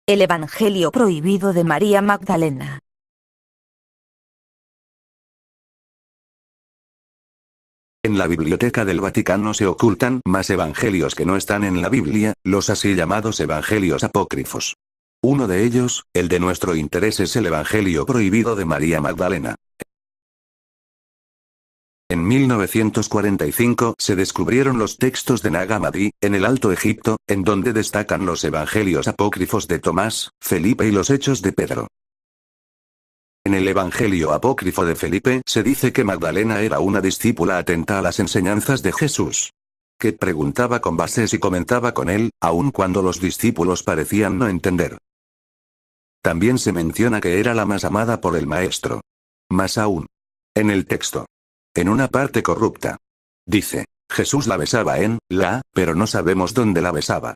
El Evangelio prohibido de María Magdalena. En la Biblioteca del Vaticano se ocultan más evangelios que no están en la Biblia, los así llamados evangelios apócrifos. Uno de ellos, el de nuestro interés, es el Evangelio prohibido de María Magdalena. En 1945 se descubrieron los textos de Nag Hammadi, en el Alto Egipto, en donde destacan los evangelios apócrifos de Tomás, Felipe y los Hechos de Pedro. En el Evangelio apócrifo de Felipe se dice que Magdalena era una discípula atenta a las enseñanzas de Jesús, que preguntaba con bases y comentaba con él, aun cuando los discípulos parecían no entender. También se menciona que era la más amada por el Maestro. Más aún, en el texto, en una parte corrupta, dice, Jesús la besaba pero no sabemos dónde la besaba.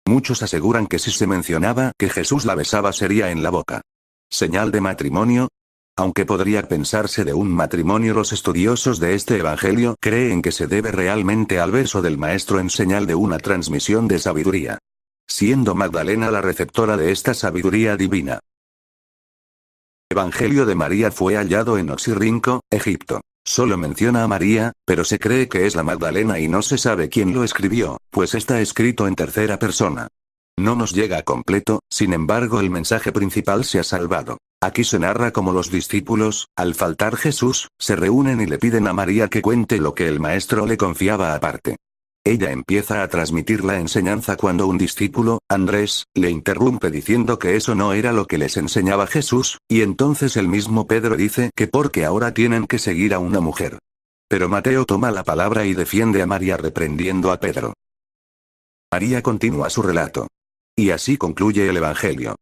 Muchos aseguran que si se mencionaba que Jesús la besaba sería en la boca. ¿Señal de matrimonio? Aunque podría pensarse de un matrimonio, los estudiosos de este evangelio creen que se debe realmente al beso del Maestro en señal de una transmisión de sabiduría, siendo Magdalena la receptora de esta sabiduría divina. Evangelio de María fue hallado en Oxirrinco, Egipto. Solo menciona a María, pero se cree que es la Magdalena y no se sabe quién lo escribió, pues está escrito en tercera persona. No nos llega completo, sin embargo el mensaje principal se ha salvado. Aquí se narra cómo los discípulos, al faltar Jesús, se reúnen y le piden a María que cuente lo que el Maestro le confiaba aparte. Ella empieza a transmitir la enseñanza cuando un discípulo, Andrés, le interrumpe diciendo que eso no era lo que les enseñaba Jesús, y entonces el mismo Pedro dice que porque ahora tienen que seguir a una mujer. Pero Mateo toma la palabra y defiende a María reprendiendo a Pedro. María continúa su relato. Y así concluye el Evangelio.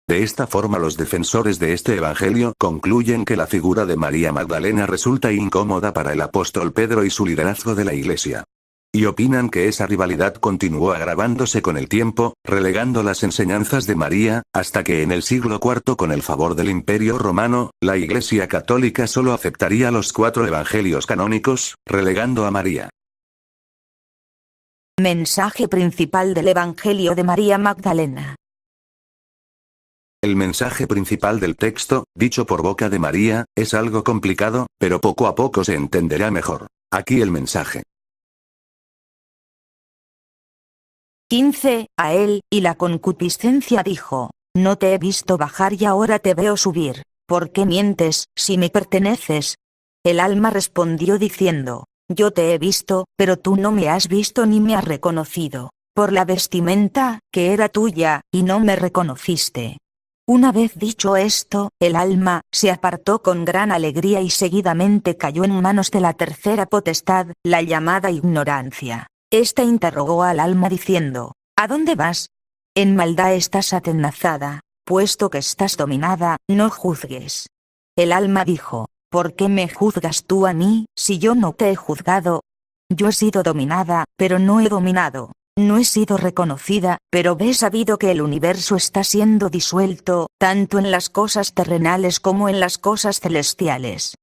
De esta forma los defensores de este evangelio concluyen que la figura de María Magdalena resulta incómoda para el apóstol Pedro y su liderazgo de la Iglesia. Y opinan que esa rivalidad continuó agravándose con el tiempo, relegando las enseñanzas de María, hasta que en el siglo IV, con el favor del Imperio Romano, la Iglesia Católica solo aceptaría los 4 evangelios canónicos, relegando a María. Mensaje principal del Evangelio de María Magdalena. El mensaje principal del texto, dicho por boca de María, es algo complicado, pero poco a poco se entenderá mejor. Aquí el mensaje. 15. A él, y la concupiscencia dijo, no te he visto bajar y ahora te veo subir. ¿Por qué mientes, si me perteneces? El alma respondió diciendo, yo te he visto, pero tú no me has visto ni me has reconocido. Por la vestimenta, que era tuya, y no me reconociste. Una vez dicho esto, el alma se apartó con gran alegría y seguidamente cayó en manos de la tercera potestad, la llamada ignorancia. Esta interrogó al alma diciendo, ¿a dónde vas? En maldad estás atenazada, puesto que estás dominada, no juzgues. El alma dijo, ¿por qué me juzgas tú a mí, si yo no te he juzgado? Yo he sido dominada, pero no he dominado. No he sido reconocida, pero he sabido que el universo está siendo disuelto, tanto en las cosas terrenales como en las cosas celestiales.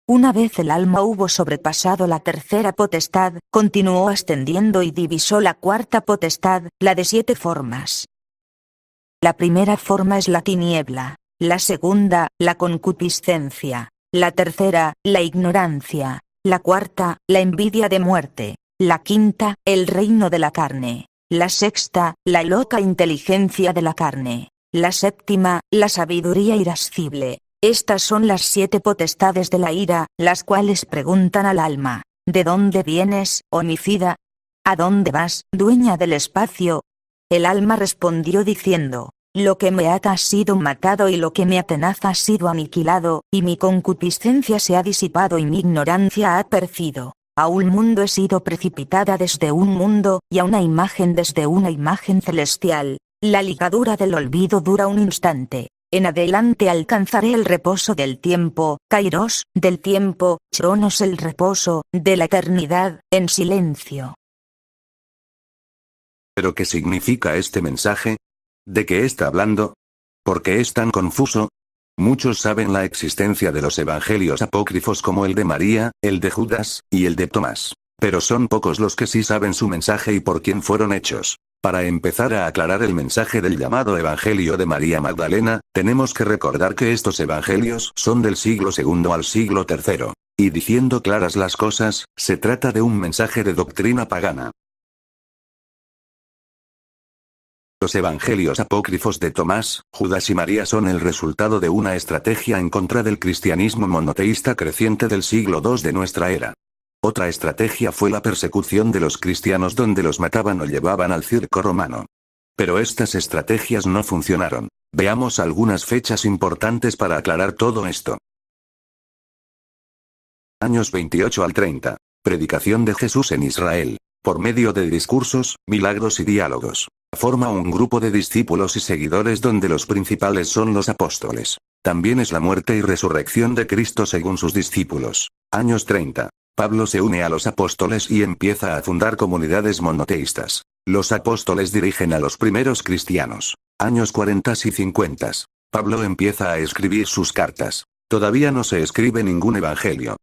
Una vez el alma hubo sobrepasado la tercera potestad, continuó ascendiendo y divisó la cuarta potestad, la de 7 formas. La primera forma es la tiniebla, la segunda, la concupiscencia, la tercera, la ignorancia, la cuarta, la envidia de muerte. La quinta, el reino de la carne. La sexta, la loca inteligencia de la carne. La séptima, la sabiduría irascible. Estas son las 7 potestades de la ira, las cuales preguntan al alma, ¿de dónde vienes, homicida? ¿A dónde vas, dueña del espacio? El alma respondió diciendo, lo que me ata ha sido matado y lo que me atenaza ha sido aniquilado, y mi concupiscencia se ha disipado y mi ignorancia ha perecido. A un mundo he sido precipitada desde un mundo, y a una imagen desde una imagen celestial. La ligadura del olvido dura un instante. En adelante alcanzaré el reposo del tiempo, Kairos, del tiempo, Chronos, el reposo, de la eternidad, en silencio. ¿Pero qué significa este mensaje? ¿De qué está hablando? ¿Por qué es tan confuso? Muchos saben la existencia de los evangelios apócrifos como el de María, el de Judas, y el de Tomás. Pero son pocos los que sí saben su mensaje y por quién fueron hechos. Para empezar a aclarar el mensaje del llamado Evangelio de María Magdalena, tenemos que recordar que estos evangelios son del siglo II al siglo III. Y diciendo claras las cosas, se trata de un mensaje de doctrina pagana. Los evangelios apócrifos de Tomás, Judas y María son el resultado de una estrategia en contra del cristianismo monoteísta creciente del siglo II de nuestra era. Otra estrategia fue la persecución de los cristianos donde los mataban o llevaban al circo romano. Pero estas estrategias no funcionaron. Veamos algunas fechas importantes para aclarar todo esto. Años 28 al 30. Predicación de Jesús en Israel. Por medio de discursos, milagros y diálogos. Forma un grupo de discípulos y seguidores donde los principales son los apóstoles. También es la muerte y resurrección de Cristo según sus discípulos. Años 30. Pablo se une a los apóstoles y empieza a fundar comunidades monoteístas. Los apóstoles dirigen a los primeros cristianos. Años 40 y 50. Pablo empieza a escribir sus cartas. Todavía no se escribe ningún evangelio.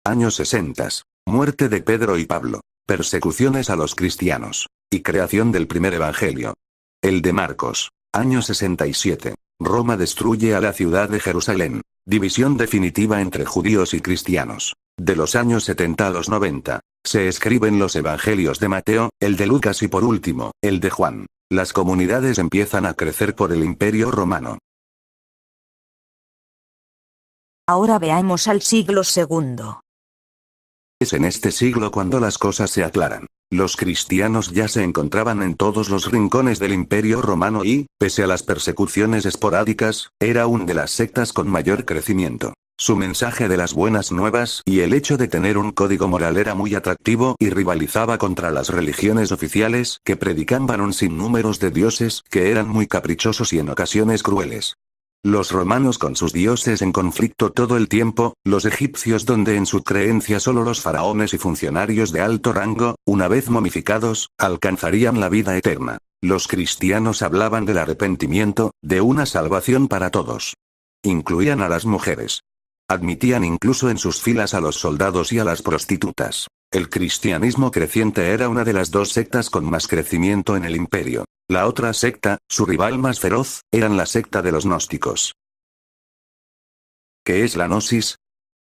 Años 60. Muerte de Pedro y Pablo. Persecuciones a los cristianos. Y creación del primer evangelio. El de Marcos. Año 67. Roma destruye a la ciudad de Jerusalén. División definitiva entre judíos y cristianos. De los años 70 a los 90. Se escriben los evangelios de Mateo, el de Lucas y por último, el de Juan. Las comunidades empiezan a crecer por el Imperio Romano. Ahora veamos al siglo II. Es en este siglo cuando las cosas se aclaran. Los cristianos ya se encontraban en todos los rincones del Imperio Romano y, pese a las persecuciones esporádicas, era una de las sectas con mayor crecimiento. Su mensaje de las buenas nuevas y el hecho de tener un código moral era muy atractivo y rivalizaba contra las religiones oficiales que predicaban un sinnúmero de dioses que eran muy caprichosos y en ocasiones crueles. Los romanos con sus dioses en conflicto todo el tiempo, los egipcios donde en su creencia solo los faraones y funcionarios de alto rango, una vez momificados, alcanzarían la vida eterna. Los cristianos hablaban del arrepentimiento, de una salvación para todos. Incluían a las mujeres. Admitían incluso en sus filas a los soldados y a las prostitutas. El cristianismo creciente era una de las dos sectas con más crecimiento en el imperio. La otra secta, su rival más feroz, eran la secta de los gnósticos. ¿Qué es la gnosis?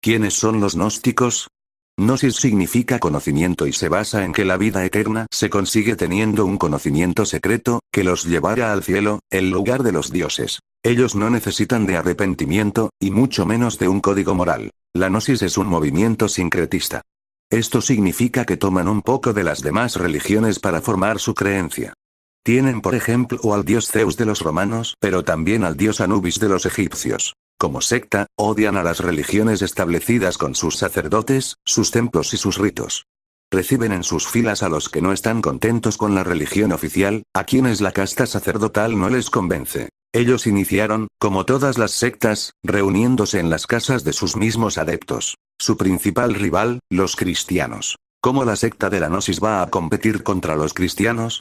¿Quiénes son los gnósticos? Gnosis significa conocimiento y se basa en que la vida eterna se consigue teniendo un conocimiento secreto, que los llevará al cielo, el lugar de los dioses. Ellos no necesitan de arrepentimiento, y mucho menos de un código moral. La gnosis es un movimiento sincretista. Esto significa que toman un poco de las demás religiones para formar su creencia. Tienen por ejemplo al dios Zeus de los romanos, pero también al dios Anubis de los egipcios. Como secta, odian a las religiones establecidas con sus sacerdotes, sus templos y sus ritos. Reciben en sus filas a los que no están contentos con la religión oficial, a quienes la casta sacerdotal no les convence. Ellos iniciaron, como todas las sectas, reuniéndose en las casas de sus mismos adeptos. Su principal rival, los cristianos. ¿Cómo la secta de la gnosis va a competir contra los cristianos?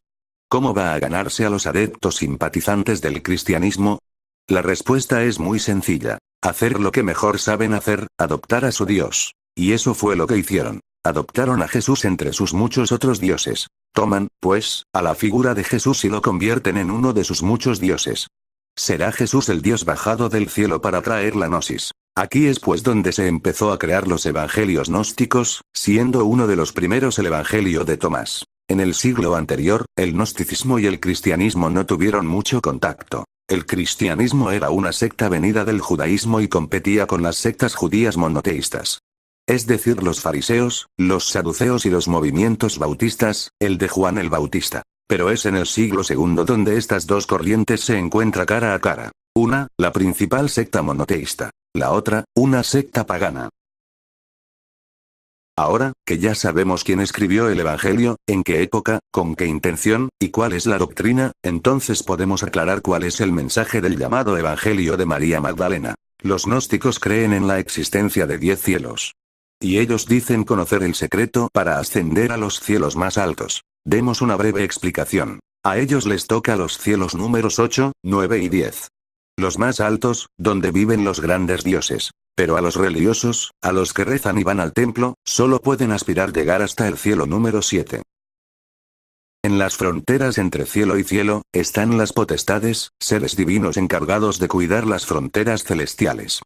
¿Cómo va a ganarse a los adeptos simpatizantes del cristianismo? La respuesta es muy sencilla. Hacer lo que mejor saben hacer, adoptar a su Dios. Y eso fue lo que hicieron. Adoptaron a Jesús entre sus muchos otros dioses. Toman, pues, a la figura de Jesús y lo convierten en uno de sus muchos dioses. ¿Será Jesús el Dios bajado del cielo para traer la gnosis? Aquí es pues donde se empezó a crear los evangelios gnósticos, siendo uno de los primeros el evangelio de Tomás. En el siglo anterior, el gnosticismo y el cristianismo no tuvieron mucho contacto. El cristianismo era una secta venida del judaísmo y competía con las sectas judías monoteístas. Es decir, los fariseos, los saduceos y los movimientos bautistas, el de Juan el Bautista. Pero es en el siglo II donde estas dos corrientes se encuentran cara a cara. Una, la principal secta monoteísta. La otra, una secta pagana. Ahora, que ya sabemos quién escribió el Evangelio, en qué época, con qué intención, y cuál es la doctrina, entonces podemos aclarar cuál es el mensaje del llamado Evangelio de María Magdalena. Los gnósticos creen en la existencia de 10 cielos. Y ellos dicen conocer el secreto para ascender a los cielos más altos. Demos una breve explicación. A ellos les toca los cielos números 8, 9 y 10. Los más altos, donde viven los grandes dioses. Pero a los religiosos, a los que rezan y van al templo, solo pueden aspirar llegar hasta el cielo número 7. En las fronteras entre cielo y cielo, están las potestades, seres divinos encargados de cuidar las fronteras celestiales.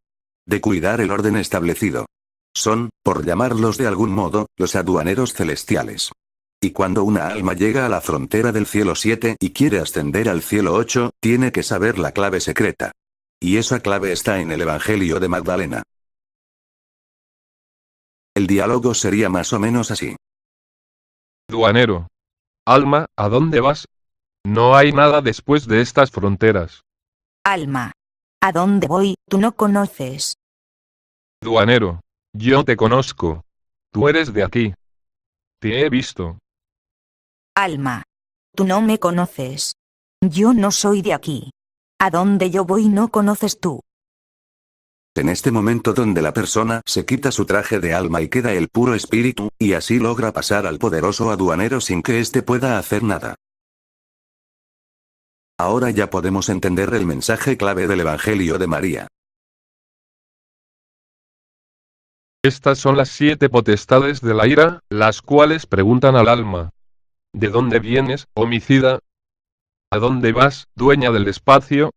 De cuidar el orden establecido. Son, por llamarlos de algún modo, los aduaneros celestiales. Y cuando una alma llega a la frontera del cielo 7 y quiere ascender al cielo 8, tiene que saber la clave secreta. Y esa clave está en el Evangelio de Magdalena. El diálogo sería más o menos así. Aduanero. Alma, ¿a dónde vas? No hay nada después de estas fronteras. Alma. ¿A dónde voy? Tú no conoces. Aduanero. Yo te conozco. Tú eres de aquí. Te he visto. Alma. Tú no me conoces. Yo no soy de aquí. A dónde yo voy no conoces tú. En este momento donde la persona se quita su traje de alma y queda el puro espíritu, y así logra pasar al poderoso aduanero sin que éste pueda hacer nada. Ahora ya podemos entender el mensaje clave del Evangelio de María. Estas son las 7 potestades de la ira, las cuales preguntan al alma. ¿De dónde vienes, homicida? ¿A dónde vas, dueña del espacio?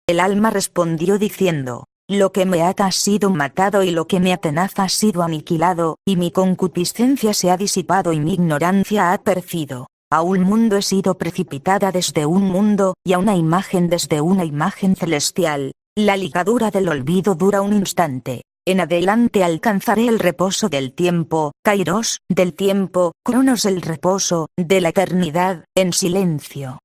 El alma respondió diciendo: lo que me ata ha sido matado y lo que me atenaza ha sido aniquilado, y mi concupiscencia se ha disipado y mi ignorancia ha perecido. A un mundo he sido precipitada desde un mundo, y a una imagen desde una imagen celestial. La ligadura del olvido dura un instante. En adelante alcanzaré el reposo del tiempo, Kairos, del tiempo, Cronos el reposo, de la eternidad, en silencio.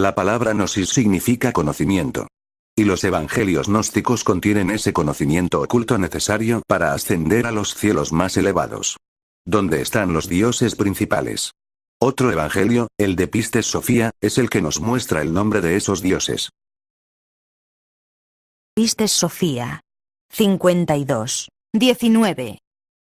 La palabra gnosis significa conocimiento. Y los evangelios gnósticos contienen ese conocimiento oculto necesario para ascender a los cielos más elevados. ¿Dónde están los dioses principales? Otro evangelio, el de Pistis Sofía, es el que nos muestra el nombre de esos dioses. Pistis Sofía. 52. 19.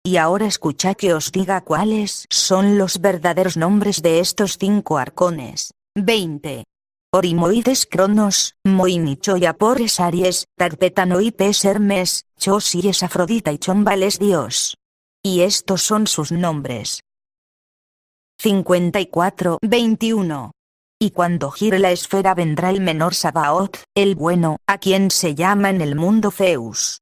Y ahora escuchad que os diga cuáles son los verdaderos nombres de estos 5 arcones. 20. Orimoides Cronos, Moinicho y Apores Aries, Tarpetanoipes Hermes, Chosi es Afrodita y Chombal es Dios. Y estos son sus nombres. 54. 21. Y cuando gire la esfera vendrá el menor Sabaoth, el bueno, a quien se llama en el mundo Zeus.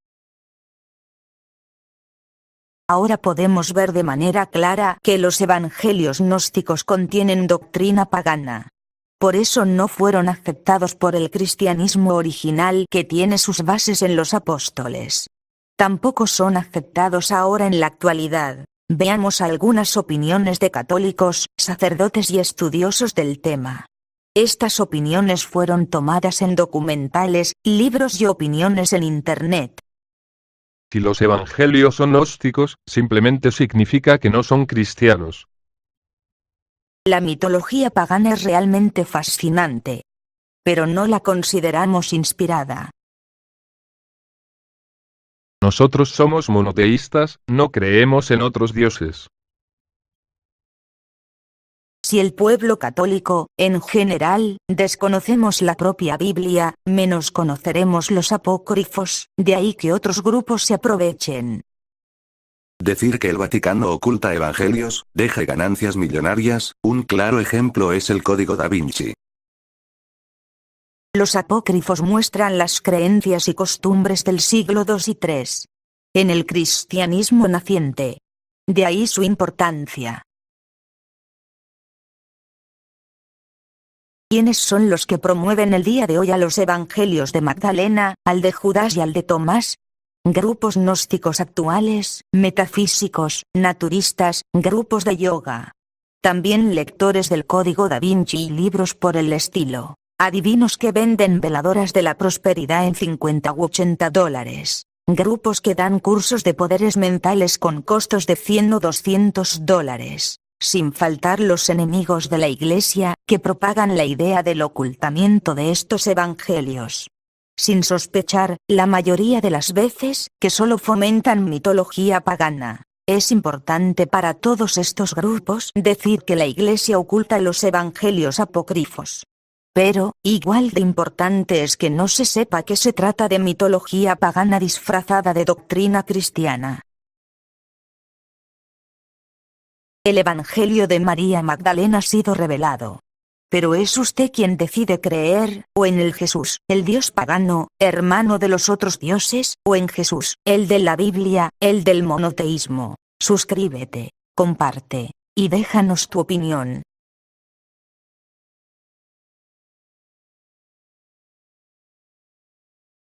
Ahora podemos ver de manera clara que los evangelios gnósticos contienen doctrina pagana. Por eso no fueron aceptados por el cristianismo original que tiene sus bases en los apóstoles. Tampoco son aceptados ahora en la actualidad. Veamos algunas opiniones de católicos, sacerdotes y estudiosos del tema. Estas opiniones fueron tomadas en documentales, libros y opiniones en Internet. Si los evangelios son gnósticos, simplemente significa que no son cristianos. La mitología pagana es realmente fascinante, pero no la consideramos inspirada. Nosotros somos monoteístas, no creemos en otros dioses. Si el pueblo católico, en general, desconocemos la propia Biblia, menos conoceremos los apócrifos, de ahí que otros grupos se aprovechen. Decir que el Vaticano oculta evangelios, deja ganancias millonarias, un claro ejemplo es el Código da Vinci. Los apócrifos muestran las creencias y costumbres del siglo II y III. En el cristianismo naciente. De ahí su importancia. ¿Quiénes son los que promueven el día de hoy a los evangelios de Magdalena, al de Judas y al de Tomás? Grupos gnósticos actuales, metafísicos, naturistas, grupos de yoga. También lectores del Código da Vinci y libros por el estilo. Adivinos que venden veladoras de la prosperidad en 50 u 80 dólares. Grupos que dan cursos de poderes mentales con costos de 100 o 200 dólares. Sin faltar los enemigos de la Iglesia, que propagan la idea del ocultamiento de estos evangelios. Sin sospechar, la mayoría de las veces, que solo fomentan mitología pagana. Es importante para todos estos grupos decir que la Iglesia oculta los evangelios apócrifos. Pero, igual de importante es que no se sepa que se trata de mitología pagana disfrazada de doctrina cristiana. El Evangelio de María Magdalena ha sido revelado. Pero es usted quien decide creer, o en el Jesús, el Dios pagano, hermano de los otros dioses, o en Jesús, el de la Biblia, el del monoteísmo. Suscríbete, comparte, y déjanos tu opinión.